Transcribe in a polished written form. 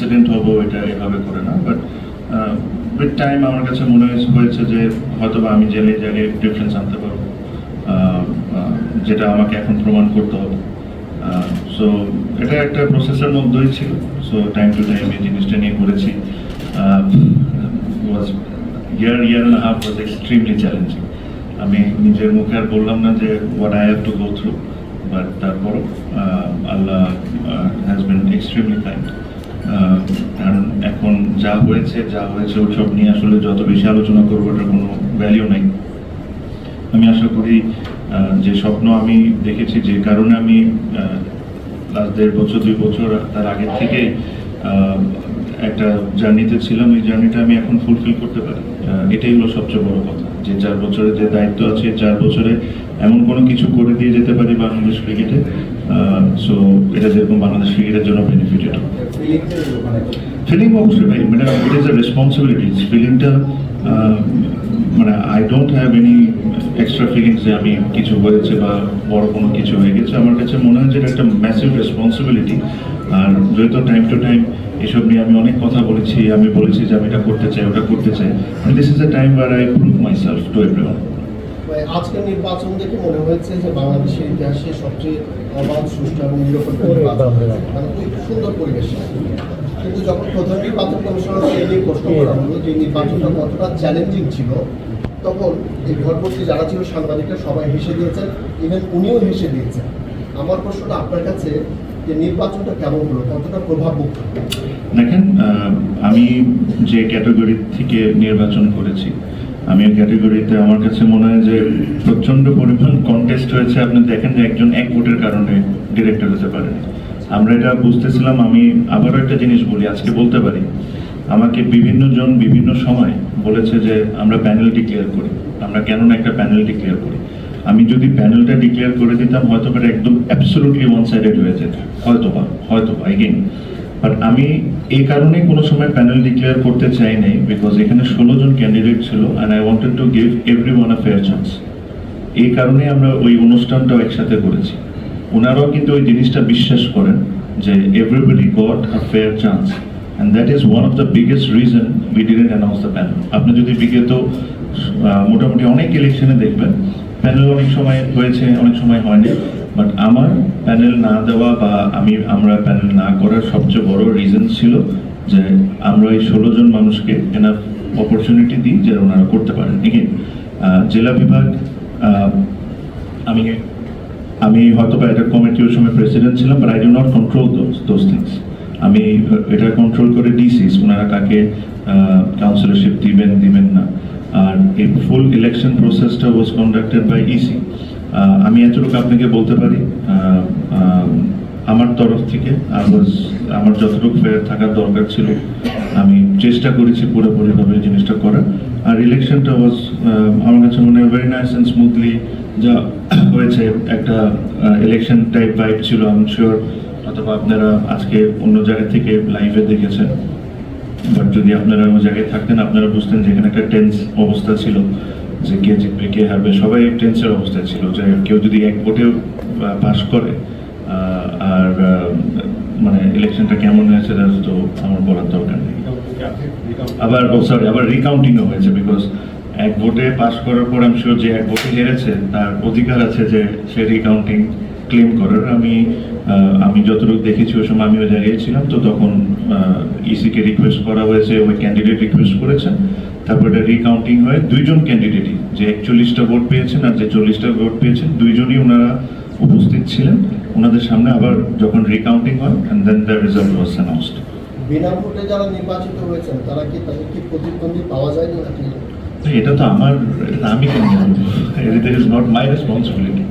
President হব এটা এভাবে করে না, বাট উইথ টাইম আমার কাছে মনে হয়েছে যে হয়তো বা আমি জেলে জায়গায় ডিফারেন্স আনতে পারবো, যেটা আমাকে এখন প্রমাণ করতে হবে। সো এটা একটা প্রসেসের মধ্যেই ছিল। সো টাইম টু টাইম এই জিনিসটা নিয়ে করেছি। Was year and half was extremely challenging. আমি নিজের মুখে আর বললাম না যে what I have to go through, but তারপরও Allah has been extremely kind. কারণ এখন যা হয়েছে ওইসব নিয়ে আসলে যত বেশি আলোচনা করবো ওটার কোনো ভ্যালিউ নেই। আমি আশা করি যে স্বপ্ন আমি দেখেছি, যে কারণে আমি লাস্ট 1.5 বছর 2 বছর তার আগের থেকেই একটা জার্নিতে ছিলাম, এই জার্নিটা আমি এখন ফুলফিল করতে পারি। এটাই হলো সবচেয়ে বড় কথা, যে 4 বছরের যে দায়িত্ব আছে 4 বছরে এমন কোনো কিছু করে দিয়ে যেতে পারি বাংলাদেশ ক্রিকেটে। সো এটা যেরকম বাংলাদেশ ক্রিকেটের জন্য বেনিফিটেড। ফিলিং অবশ্যই ভাই, মানে ইট ইজ এ রেসপন্সিবিলিটি। ফিলিংটা মানে I don't have any extra feelings যে আমি কিছু হয়েছে বা বড় কোনো কিছু হয়ে গেছে। আমার কাছে মনে হয় যে এটা একটা ম্যাসিভ রেসপন্সিবিলিটি। আর যেহেতু টাইম টু টাইম এসব নিয়ে আমি অনেক কথা বলেছি, আমি বলেছি যে আমি এটা করতে চাই, ওটা করতে চাই। This is a time where I prove myself to everyone. আজকের নির্বাচন দেখে মনে হয়েছে যে বাংলাদেশের ইতিহাসে সবচেয়ে অবাধ, সুষ্ঠু এবং নিরপেক্ষ নির্বাচন, মানে খুব সুন্দর পরিবেশ। কিন্তু যখন প্রধান নির্বাচন কমিশনার এই প্রশ্ন করা হলো যে নির্বাচনটা কতটা চ্যালেঞ্জিং ছিল, তখন এই ঘরবর্তী যারা ছিল সাংবাদিকরা সবাই হেসে দিয়েছেন, ইভেন উনিও হেসে দিয়েছেন। আমার প্রশ্নটা আপনার কাছে, যে নির্বাচনটা কেমন হলো, কতটা প্রভাবমুক্ত? দেখেন, আমি যে ক্যাটাগরি থেকে নির্বাচন করেছি, আমি এই ক্যাটাগরিতে আমার কাছে মনে হয় যে প্রচণ্ড পরিমাণ কন্টেস্ট হয়েছে। আপনি দেখেন যে একজন এক ভোটের কারণে ডিরেক্টর হতে পারেন। আমরা এটা বুঝতেছিলাম। আমি আবারও একটা জিনিস বলি, আজকে বলতে পারি, আমাকে বিভিন্ন জন বিভিন্ন সময় বলেছে যে আমরা প্যানেল ডিক্লেয়ার করি। আমরা কেন না একটা প্যানেল ডিক্লেয়ার করি? আমি যদি প্যানেলটা ডিক্লেয়ার করে দিতাম হয়তো বা একদম অ্যাবসলিউটলি ওয়ান সাইডেড হয়ে যেত, হয়তোবা এগেইন। বাট আমি এই কারণে কোনো সময় প্যানেল ডিক্লেয়ার করতে চাই নাই, বিকজ এখানে 16 জন ক্যান্ডিডেট ছিল and I wanted to give everyone a fair chance. এই কারণে আমরা ওই অনুষ্ঠানটাও একসাথে করেছি। ওনারাও কিন্তু ওই জিনিসটা বিশ্বাস করেন যে everybody got a fair chance, and that is one of the biggest reason we didn't announce the panel. আপনি যদি বিগত মোটামুটি অনেক ইলেকশনে দেখবেন প্যানেল অনেক সময় হয়েছে, অনেক সময় হয়নি। বাট আমার প্যানেল না দেওয়া বা আমরা প্যানেল না করার সবচেয়ে বড় রিজন ছিল যে আমরা এই 16 জন মানুষকে এনাফ অপরচুনিটি দিই যে ওনারা করতে পারেন। এগেইন জেলা বিভাগ, আমি হয়তো বা এটার কমিটির সময় প্রেসিডেন্ট ছিলাম, but I do not control those things. আমি এটা কন্ট্রোল করে ডিসিস, ওনারা কাকে কাউন্সিলরশিপ দিবেন না। আর এই ফুল ইলেকশন প্রসেসটা ওয়াজ কন্ডাক্টেড বাই ইসি। আমি এতটুকু আপনাকে বলতে পারি, আমার তরফ থেকে আমার যতটুকু ফেয়ার থাকার দরকার ছিল আমি চেষ্টা করেছি পুরোপুরিভাবে জিনিসটা করার। আর ইলেকশনটা ওয়াজ আমার কাছে মনে হয় ভেরি নাইস অ্যান্ড স্মুথলি যা হয়েছে। একটা ইলেকশন টাইপ ভাইব ছিল। আই এম শিওর অথবা আপনারা আজকে অন্য জায়গা থেকে লাইভে দেখেছেন, বাট যদি আপনারা ওই জায়গায় থাকতেন আপনারা বুঝতেন যে এখানে একটা টেন্স অবস্থা ছিল, যে কে জিতবে কে হারবে, সবাই টেন্সের অবস্থায় ছিল। যে কেউ যদি এক ভোটেও পাস করে, আর মানে ইলেকশনটা কেমন হয়েছে তো আমার বলার দরকার নেই। আবার রিকাউন্টিংও হয়েছে, বিকজ এক ভোটে পাস করার পর আমি শিওর যে এক ভোটে হেরেছে তার অধিকার আছে যে সে রিকাউন্টিং ক্লেম করার। আমি যতটুকু দেখেছি ওই সময় আমি ওই জায়গায় ছিলাম, তো তখন ইসিকে রিকোয়েস্ট করা হয়েছে, ওই ক্যান্ডিডেট রিকোয়েস্ট করেছেন, তারপর এটা রিকাউন্টিং হয়ে 2 জন ক্যান্ডিডেটই, যে 41টা ভোট পেয়েছেন আর যে 40টা ভোট পেয়েছেন, 2 জনই ওনারা উপস্থিত ছিলেন। ওনাদের সামনে আবার যখন রিকাউন্টিং হয় and then the result was announced. বিনা ভোটে যারা নির্বাচিত হয়েছেন তাদের কি প্রতিদ্বন্দ্বী পাওয়া যায়নি নাকি? এটা তো আমি কেন জানবো? It is not my responsibility.